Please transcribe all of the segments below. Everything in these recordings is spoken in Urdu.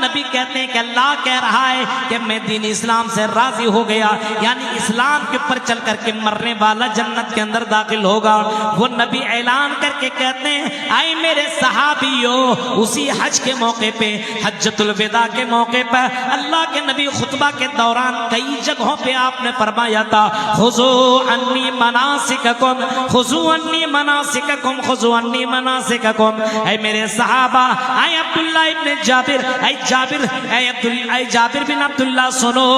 نبی کہتے ہیں کہ اللہ کہہ رہا ہے کہ میں دین اسلام سے راضی ہو گیا، یعنی اسلام کے اوپر چل کر کے مرنے والا جنت کے اندر داخل ہوگا۔ وہ نبی اعلان کر کے کہتے ہیں اے میرے صحابیوں، اسی حج کے موقع پہ، حجۃ الوداع کے موقع پہ اللہ کے نبی خطبہ کے دوران کئی جگہوں پہ آپ نے فرمایا تھا خذوا عنی مناسککم، خذوا عنی مناسککم، خذوا عنی مناسککم۔ اے میرے صحابہ، اے عبداللہ ابن جابر، اے جابر بن عبداللہ سنو،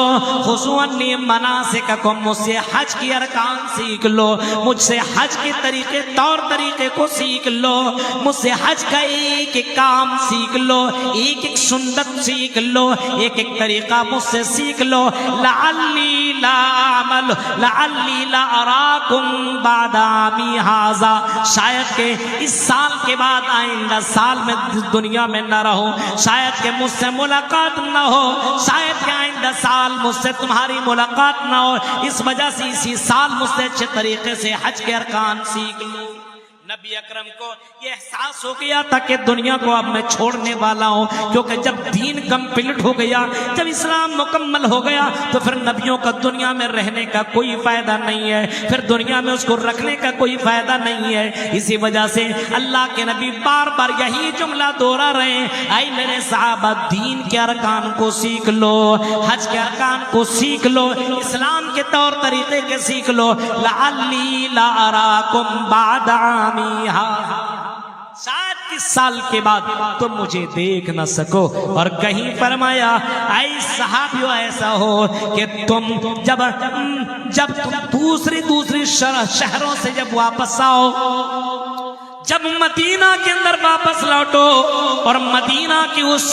خذوا عنی مناسککم، مجھ سے حج کی ارکان سیکھ لو، مجھ سے حج کے طریقے طور طریقے کو سیکھ لو، مجھ سے حج کا ایک ایک کام سیکھ لو، ایک ایک سنت سیکھ لو، ایک ایک طریقہ مجھ سے سیکھ لو، لعلی لا اعمل لعلی لا اراکم بعد عامی ھذا، شاید کہ اس سال کے بعد آئندہ سال میں دنیا میں نہ رہوں، شاید کہ مجھ سے ملاقات نہ ہو، شاید کہ آئندہ سال مجھ سے تمہاری ملاقات نہ ہو، اس وجہ سے اسی سال مجھ سے اچھے طریقے سے حج کے ارکان سیکھ لو۔ نبی اکرم کو یہ احساس ہو گیا تھا کہ دنیا کو اب میں چھوڑنے والا ہوں، کیونکہ جب دین کمپلیٹ ہو گیا، جب اسلام مکمل ہو گیا تو پھر نبیوں کا دنیا میں رہنے کا کوئی فائدہ نہیں ہے، پھر دنیا میں اس کو رکھنے کا کوئی فائدہ نہیں ہے۔ اسی وجہ سے اللہ کے نبی بار بار یہی جملہ دوہرا رہے ہیں اے میرے صحابہ، دین کے ارکان کو سیکھ لو، حج کے ارکان کو سیکھ لو، اسلام کے طور طریقے کے سیکھ لو، لعلی لا اراکم بعد عامی ھذا، شاید کس سال کے بعد تم مجھے دیکھ نہ سکو۔ اور کہیں فرمایا اے صحابیوں، ایسا ہو کہ تم جب تم دوسری شہروں سے جب واپس آؤ، جب مدینہ کے اندر واپس لوٹو اور مدینہ کی اس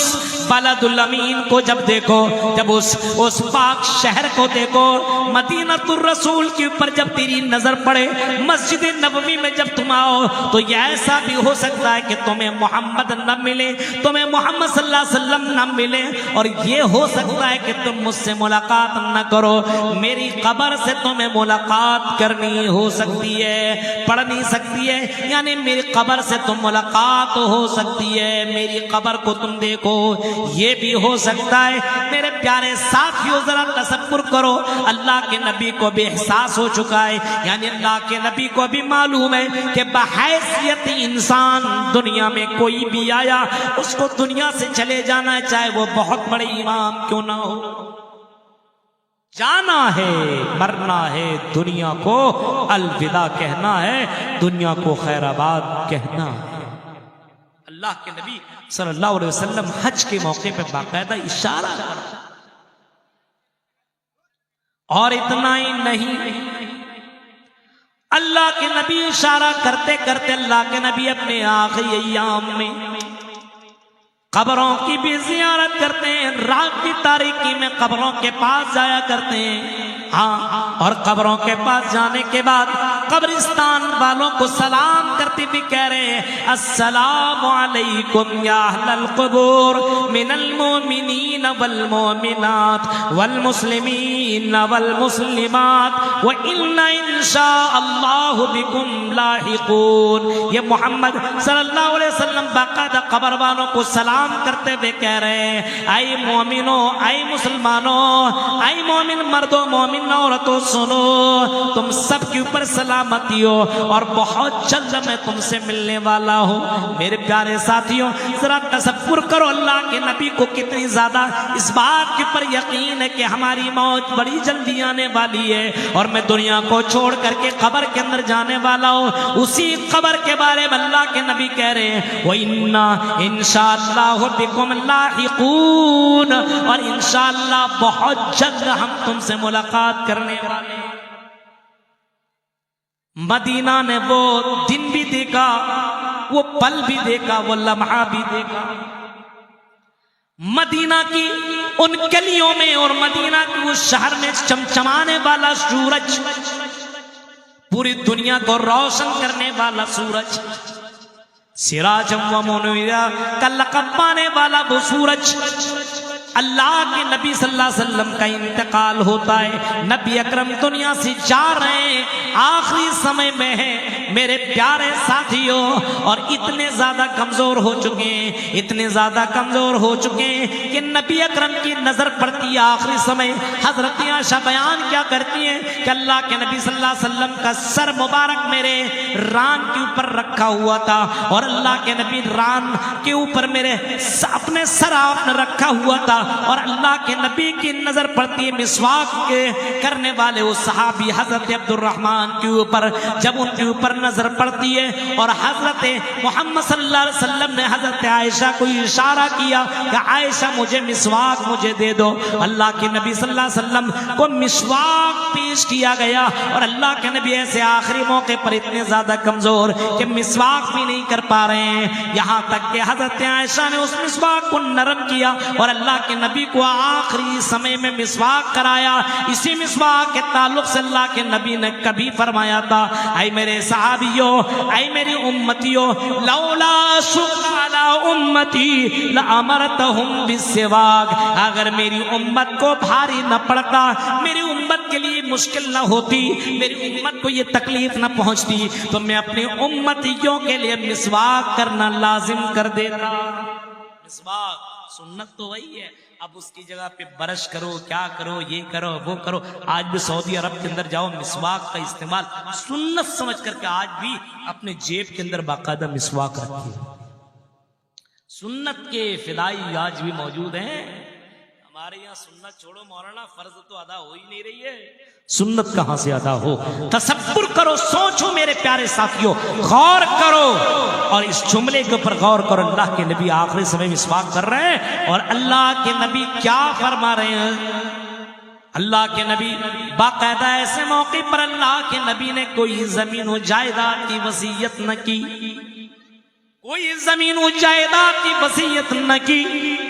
بلد الامین کو جب دیکھو، جب اس پاک شہر کو دیکھو، مدینہ الرسول کے اوپر جب تیری نظر پڑے، مسجد نبوی میں جب تم آؤ تو یہ ایسا بھی ہو سکتا ہے کہ تمہیں محمد نہ ملے، تمہیں محمد صلی اللہ علیہ وسلم نہ ملے، اور یہ ہو سکتا ہے کہ تم مجھ سے ملاقات نہ کرو، میری قبر سے تمہیں ملاقات کرنی ہو سکتی ہے، پڑھ نہیں سکتی ہے، یعنی میری قبر سے تم ملاقات ہو سکتی ہے، میری قبر کو تم دیکھو، یہ بھی ہو سکتا ہے۔ میرے پیارے ساتھیوں، ذرا تصور کرو، اللہ کے نبی کو بھی احساس ہو چکا ہے، یعنی اللہ کے نبی کو بھی معلوم ہے کہ بحیثیت انسان دنیا میں کوئی بھی آیا، اس کو دنیا سے چلے جانا ہے، چاہے وہ بہت بڑے امام کیوں نہ ہو، جانا ہے، مرنا ہے، دنیا کو الوداع کہنا ہے، دنیا کو خیر آباد کہنا ہے۔ اللہ کے نبی صلی اللہ علیہ وسلم حج کے موقع پہ باقاعدہ اشارہ کرتا، اور اتنا ہی نہیں، اللہ کے نبی اشارہ کرتے کرتے اللہ کے نبی اپنے آخری ایام میں قبروں کی بھی زیارت کرتے ہیں، رات کی تاریکی میں قبروں کے پاس جایا کرتے ہیں، ہاں، اور قبروں کے پاس جانے کے بعد قبرستان والوں کو سلام کرتے بھی کہہ رہے ہیں السلام علیکم یا اہل القبور من المؤمنین والمؤمنات والمسلمین والمسلمات وَإِنَّ إِن شَاءَ اللَّهُ بِكُمْ لَاحِقُونَ۔ یہ محمد صلی اللہ علیہ وسلم باقاعدہ قبر والوں کو سلام کرتے ہوئے کہہ رہے ہیں اے مومنوں، اے مسلمانوں، اے مومن مردوں، مومن عورتوں، سنو، تم سب کے اوپر سلامتی ہو، اور بہت جلد میں تم سے ملنے والا ہوں۔ میرے پیارے ساتھیوں، ذرا تصور کرو اللہ کے نبی کو کتنی زیادہ اس بات کے اوپر یقین ہے کہ ہماری موت بڑی جلدی آنے والی ہے، اور میں دنیا کو چھوڑ کر کے قبر کے اندر جانے والا ہوں۔ اسی قبر کے بارے میں اللہ کے نبی کہہ رہے ہیں وَإِنَّا إِن شَاءَ اللَّهُ بِكُمْ لَاحِقُونَ، اور انشاءاللہ بہت جلد ہم تم سے ملاقات کرنے والے ہیں۔ مدینہ نے وہ دن بھی دیکھا، وہ پل بھی دیکھا، وہ لمحہ بھی دیکھا، مدینہ کی ان گلیوں میں اور مدینہ کی اس شہر میں چمچمانے والا سورج، پوری دنیا کو روشن کرنے والا سورج، سراجم و منیرا کا لقب پانے والا وہ سورج اللہ کے نبی صلی اللہ علیہ وسلم کا انتقال ہوتا ہے، نبی اکرم دنیا سے جا رہے ہیں، آخری سمے میں ہے میرے پیارے ساتھیوں، اور اتنے زیادہ کمزور ہو چکے ہیں، اتنے زیادہ کمزور ہو چکے ہیں کہ نبی اکرم کی نظر پڑتی ہے آخری سمے۔ حضرت عائشہ بیان کیا کرتی ہیں کہ اللہ کے نبی صلی اللہ علیہ وسلم کا سر مبارک میرے ران کے اوپر رکھا ہوا تھا، اور اللہ کے نبی ران کے اوپر میرے اپنے سر آپ نے رکھا ہوا تھا، اور اللہ کے نبی کی نظر پڑتی ہے مسواک کے کرنے والے اس صحابی حضرت عبد الرحمن کے اوپر۔ جب ان کے اوپر نظر پڑتی ہے اور حضرت محمد صلی اللہ علیہ وسلم نے حضرت عائشہ کو اشارہ کیا کہ عائشہ مجھے مسواک مجھے دے دو، اللہ کے نبی صلی اللہ علیہ وسلم کو مسواک پیش کیا گیا، اور اللہ کے نبی ایسے آخری موقع پر اتنے زیادہ کمزور کہ مسواک بھی نہیں کر پا رہے ہیں، یہاں تک کہ حضرت عائشہ نے اس مسواک کو نرم کیا اور اللہ کے نبی کو آخری سمے میں مسواک کرایا۔ اسی مسواک کے تعلق سے اللہ کے نبی نے کبھی فرمایا تھا، اے میرے صحابیوں، اے میری امتیوں، لولا شق علی امتی لامرتہم بالسواک، اگر میری امت کو بھاری نہ پڑتا، میری امت کے لیے مشکل نہ ہوتی، میری امت کو یہ تکلیف نہ پہنچتی، تو میں اپنی امتیوں کے لیے مسواک کرنا لازم کر دیتا۔ مسواک سنت تو وہی ہے، اب اس کی جگہ پہ برش کرو، کیا کرو، یہ کرو وہ کرو۔ آج بھی سعودی عرب کے اندر جاؤ، مسواک کا استعمال سنت سمجھ کر کے آج بھی اپنے جیب کے اندر باقاعدہ مسواک رکھتے ہیں۔ سنت کے فدائی آج بھی موجود ہیں۔ ہمارے یہاں سنت چھوڑو مولانا، فرض تو ادا ہو ہی نہیں رہی ہے، سنت کہاں سے ادا ہو؟ تصور کرو، سوچو میرے پیارے ساتھیوں، غور کرو، اور اس جملے کے اوپر غور کرو۔ اللہ کے نبی آخری سمے مسواک کر رہے ہیں، اور اللہ کے نبی کیا فرما رہے ہیں؟ اللہ کے نبی باقاعدہ ایسے موقع پر اللہ کے نبی نے کوئی زمین و جائیداد کی وصیت نہ کی، کوئی زمین و جائیداد کی وصیت نہ کی،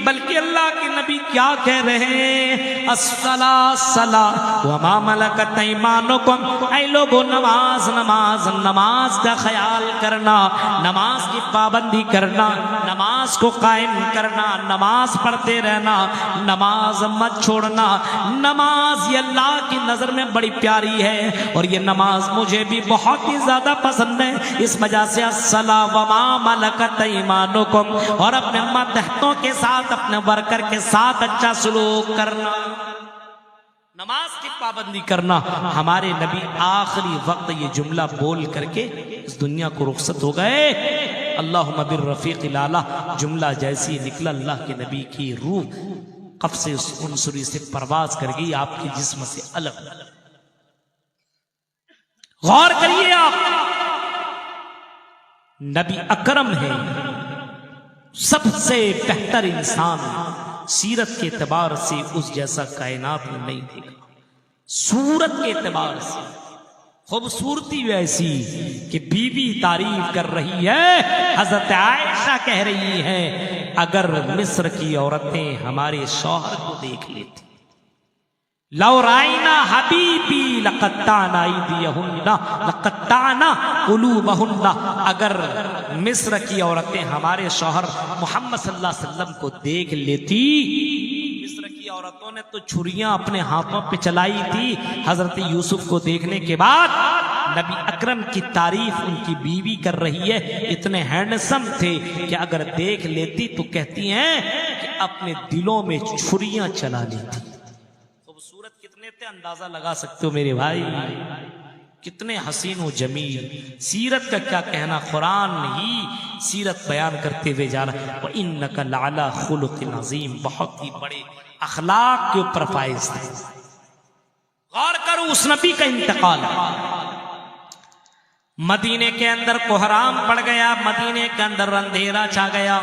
بلکہ اللہ کے نبی کیا کہہ رہے ہیں؟ الصلاۃ الصلاۃ وما ملکت ایمانکم، اے لوگو نماز نماز نماز کا خیال کرنا، نماز کی پابندی کرنا، نماز کو قائم کرنا، نماز پڑھتے رہنا، نماز مت چھوڑنا۔ نماز یہ اللہ کی نظر میں بڑی پیاری ہے، اور یہ نماز مجھے بھی بہت ہی زیادہ پسند ہے، اس وجہ سے الصلاۃ وما ملکت ایمانکم، اور اپنے ماتحتوں کے ساتھ، اپنے ورکر کے ساتھ اچھا سلوک کرنا، نماز کی پابندی کرنا۔ ہمارے نبی آخری وقت یہ جملہ بول کر کے اس دنیا کو رخصت ہو گئے۔ اللہم بالرفیق الاعلیٰ جملہ جیسی نکلا، اللہ کے نبی کی روح قفس عنصری سے پرواز کر گئی، آپ کے جسم سے الگ۔ غور کریے، آپ نبی اکرم ہے، سب سے بہتر انسان، سیرت کے اعتبار سے اس جیسا کائنات میں نہیں دیکھا، صورت کے اعتبار سے خوبصورتی ایسی کہ بیوی تعریف کر رہی ہے، حضرت عائشہ کہہ رہی ہے اگر مصر کی عورتیں ہمارے شوہر کو دیکھ لیتی، لو رائنا حبیبی لقطعنا ایدیہن لقطعنا قلوبہن، اگر مصر کی عورتیں ہمارے شوہر محمد صلی اللہ علیہ وسلم کو دیکھ لیتی، مصر کی عورتوں نے تو چھریاں اپنے ہاتھوں پہ چلائی تھی حضرت یوسف کو دیکھنے کے بعد، نبی اکرم کی تعریف ان کی بیوی کر رہی ہے، اتنے ہینڈسم تھے کہ اگر دیکھ لیتی تو کہتی ہیں کہ اپنے دلوں میں چھریاں چلا لیتی۔ اندازہ لگا سکتے ہو میرے بھائی، کتنے حسین و جمیل، سیرت کا کیا کہنا، قرآن ہی سیرت بیان کرتے ہوئے جا رہا ہے۔ وَإِنَّكَ لَعَلَىٰ خُلُقٍ عَظِيمٍ، بہت ہی بڑے اخلاق کے اوپر فائز تھے۔ غور کرو، اس نبی کا انتقال مدینے کے اندر کوہرام پڑ گیا، مدینے کے اندر اندھیرا چھا گیا،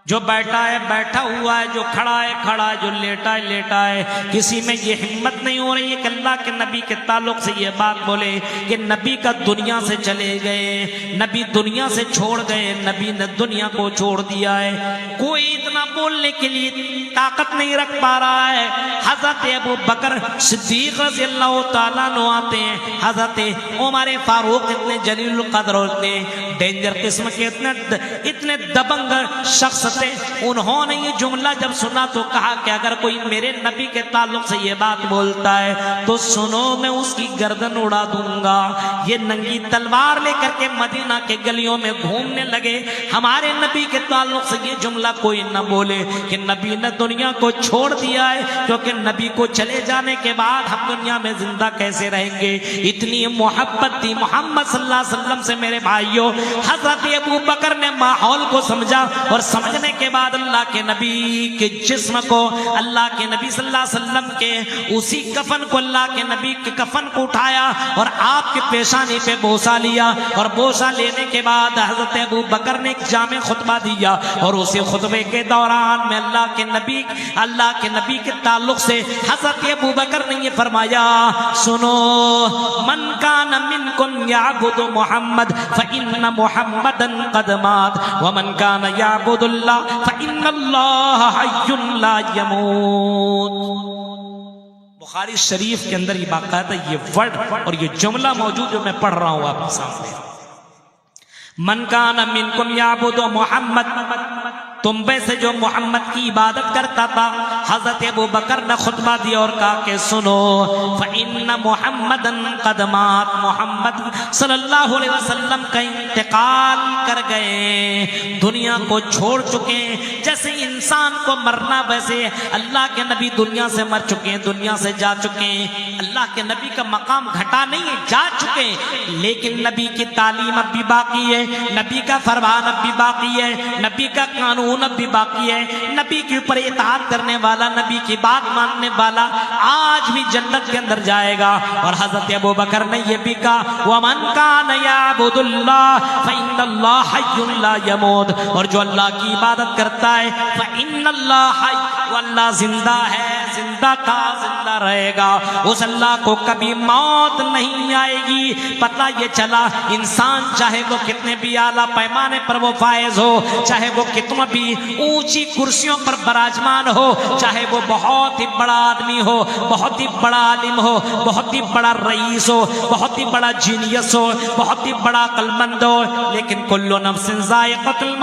جو بیٹھا ہے بیٹھا ہوا ہے، جو کھڑا ہے کھڑا ہے، جو لیٹا ہے لیٹا ہے، کسی میں یہ ہمت نہیں ہو رہی ہے کہ اللہ کے نبی کے تعلق سے یہ بات بولے کہ نبی کا دنیا سے چلے گئے، نبی دنیا سے چھوڑ گئے، نبی نے دنیا کو چھوڑ دیا ہے۔ کوئی اتنا کلمہ بولنے کے لیے طاقت نہیں رکھ پا رہا ہے. حضرت ابو بکر صدیق رضی اللہ تعالیٰ عنہ آتے ہیں. حضرت عمر فاروق اتنے جلیل القدر ہوتے ہیں, ڈینجر قسم کے اتنے دبنگ شخص تھے. انہوں نے یہ جملہ جب سنا تو کہا کہ اگر کوئی میرے نبی کے تعلق سے یہ بات بولتا ہے تو سنو میں اس کی گردن اڑا دوں گا. یہ ننگی تلوار لے کر کے مدینہ کے گلیوں میں گھومنے لگے. ہمارے نبی کے تعلق سے یہ جملہ کوئی نہ بولے کہ نبی نے دنیا کو چھوڑ دیا ہے, کیونکہ نبی کو چلے جانے کے بعد ہم دنیا میں زندہ کیسے رہیں گے. اتنی محبت تھی محمد صلی اللہ علیہ وسلم سے میرے بھائیوں. حضرت ابو بکر نے ماحول کو سمجھا اور سمجھنے کے بعد اللہ کے نبی کے جسم کو, اللہ کے نبی صلی اللہ علیہ وسلم کے اسی کفن کو, اللہ کے نبی کے کفن کو اٹھایا اور آپ کے پیشانی پہ بوسہ لیا. اور بوسہ لینے کے بعد حضرت ابو بکر نے ایک جامع خطبہ دیا اور اسی خطبے کے دوران میں اللہ کے نبی کے تعلق سے حضرت ابو بکر نے یہ فرمایا, سنو, من کان منکم یعبد محمد فإن محمدا قد مات ومن کان یعبد اللہ فإن اللہ حی لا یموت. بخاری شریف کے اندر یہ باقاعدہ یہ ورڈ اور یہ جملہ موجود جو میں پڑھ رہا ہوں آپ کے سامنے. من کان منکم یعبد محمد, تم میں سے جو محمد کی عبادت کرتا تھا. حضرت ابو بکر نے خطبہ دیا اور کہا کہ سنو, فإن محمدًا قد مات, محمد صلی اللہ علیہ وسلم کا انتقال کر گئے, دنیا کو چھوڑ چکے. جیسے انسان کو مرنا ویسے اللہ کے نبی دنیا سے مر چکے ہیں, دنیا سے جا چکے ہیں. اللہ کے نبی کا مقام گھٹا نہیں ہے, جا چکے, لیکن نبی کی تعلیم اب بھی باقی ہے, نبی کا فرمان اب بھی باقی ہے, نبی کا قانون اب بھی باقی ہے. نبی کے اوپر اطاعت کرنے والا, نبی کی بات ماننے والا آج بھی جنت کے اندر جائے گا. اور حضرت ابو بکر نے یہ بھی کہا, وَمَنْ كَانَ يَعْبُدُ اللَّهَ فَإِنَّ اللَّهَ حَيٌّ لَا يَمُوتُ, اور جو اللہ کی عبادت کرتا ہے فَإِنَّ اللَّهَ حَيٌّ, وہ اللہ زندہ ہے, زندہ کا زندہ رہے گا. اس اللہ کو کبھی موت نہیں آئے گی. پتہ یہ چلا انسان چاہے وہ کتنے بھی اعلیٰ پیمانے پر وہ فائز ہو, چاہے وہ کتنا بھی اونچی کرسیوں پر براجمان ہو, چاہے وہ بہت ہی بڑا آدمی ہو, بہت ہی بڑا عالم ہو, بہت ہی بڑا رئیس ہو, بہت ہی بڑا جینیس ہو, بہت ہی بڑا عقل مند ہو, لیکن کل نفس ذائقۃ الموت